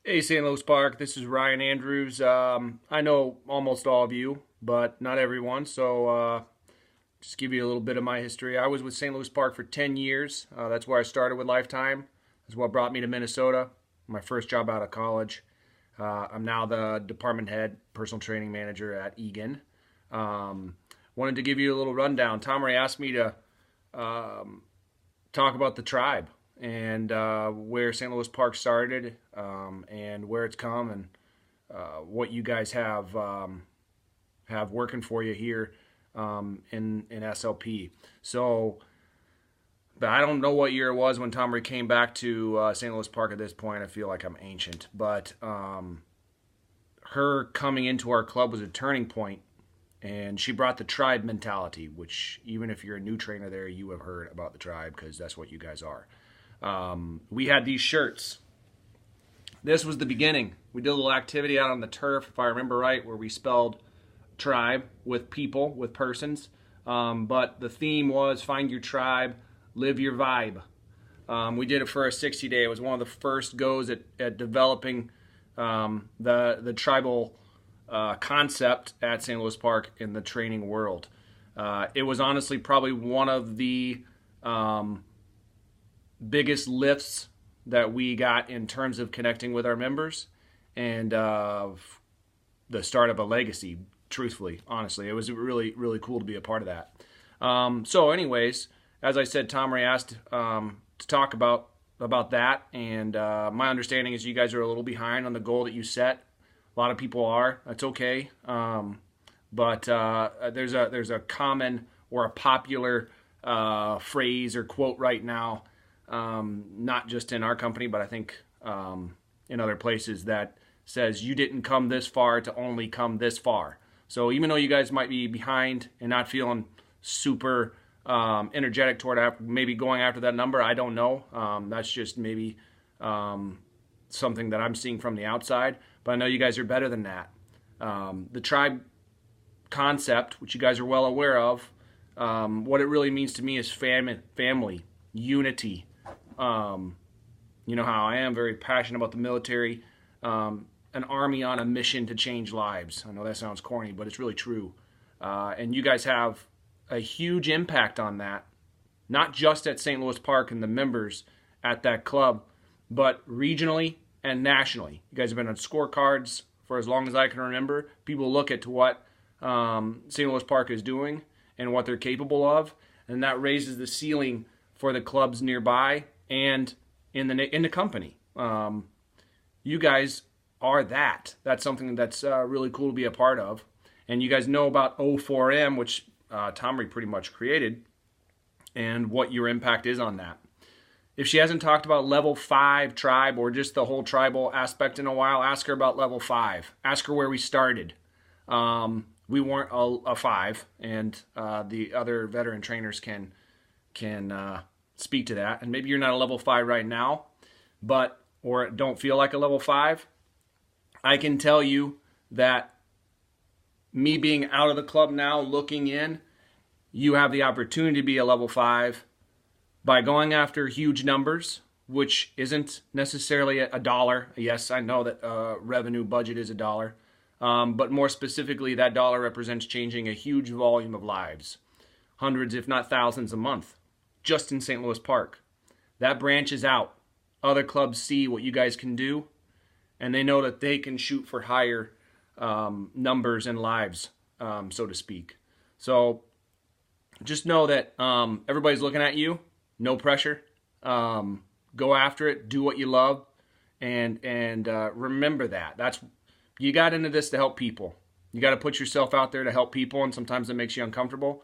Hey, St. Louis Park. This is Ryan Andrews. I know almost all of you, but not everyone. So, just give you a little bit of my history. I was with St. Louis Park for 10 years. That's where I started with Lifetime. That's what brought me to Minnesota. My first job out of college. I'm now the department head, personal training manager at Egan. Wanted to give you a little rundown. Tom Ray asked me to talk about the tribe and where St. Louis Park started, and where it's come, and what you guys have working for you here in SLP. So, but I don't know what year it was when Tom Ray came back to St. Louis Park. At this point, I feel like I'm ancient, but her coming into our club was a turning point. And she brought the tribe mentality, which even if you're a new trainer there, you have heard about the tribe because that's what you guys are. We had these shirts. This was the beginning. We did a little activity out on the turf, if I remember right, where we spelled tribe with people, with persons. But the theme was find your tribe, live your vibe. We did it for a 60-day. It was one of the first goes at developing the tribal concept at St. Louis Park in the training world. It was honestly probably one of the biggest lifts that we got in terms of connecting with our members and the start of a legacy, truthfully, honestly. It was really, really cool to be a part of that. So anyways, as I said, Tom Ray asked to talk about that, and my understanding is you guys are a little behind on the goal that you set. A lot of people are. That's okay. But there's a common or a popular phrase or quote right now, not just in our company, but I think in other places, that says you didn't come this far to only come this far. So even though you guys might be behind and not feeling super energetic toward maybe going after that number, I don't know. That's just maybe something that I'm seeing from the outside. But I know you guys are better than that. The tribe concept, which you guys are well aware of, what it really means to me is family, unity. You know how I am, very passionate about the military, an army on a mission to change lives. I know that sounds corny, but it's really true. And you guys have a huge impact on that, not just at St. Louis Park and the members at that club, but regionally and nationally. You guys have been on scorecards for as long as I can remember. People look at what St. Louis Park is doing and what they're capable of, and that raises the ceiling for the clubs nearby and in the company. You guys are that. That's something that's really cool to be a part of. And you guys know about O4M, which Tom Ray pretty much created, and what your impact is on that. If she hasn't talked about level 5 tribe or just the whole tribal aspect in a while, ask her about level 5. Ask her where we started. We weren't a 5, and the other veteran trainers can speak to that. And maybe you're not a level 5 right now, or don't feel like a level 5. I can tell you that me being out of the club now, looking in, you have the opportunity to be a level 5 by going after huge numbers, which isn't necessarily a dollar. Yes, I know that revenue budget is a dollar, but more specifically, that dollar represents changing a huge volume of lives, hundreds, if not thousands a month, just in St. Louis Park. That branches out. Other clubs see what you guys can do, and they know that they can shoot for higher numbers and lives, so to speak. So just know that everybody's looking at you. No pressure. Go after it. Do what you love, and remember that. You got into this to help people. You got to put yourself out there to help people, and sometimes it makes you uncomfortable.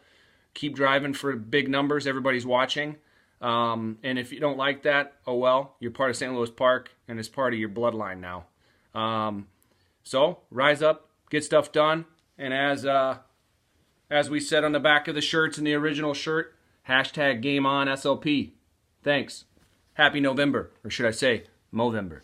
Keep driving for big numbers. Everybody's watching, and if you don't like that, oh well. You're part of St. Louis Park, and it's part of your bloodline now. So rise up, get stuff done, and as we said on the back of the shirts in the original shirt, #GameOnSLP. Thanks. Happy November, or should I say, Movember.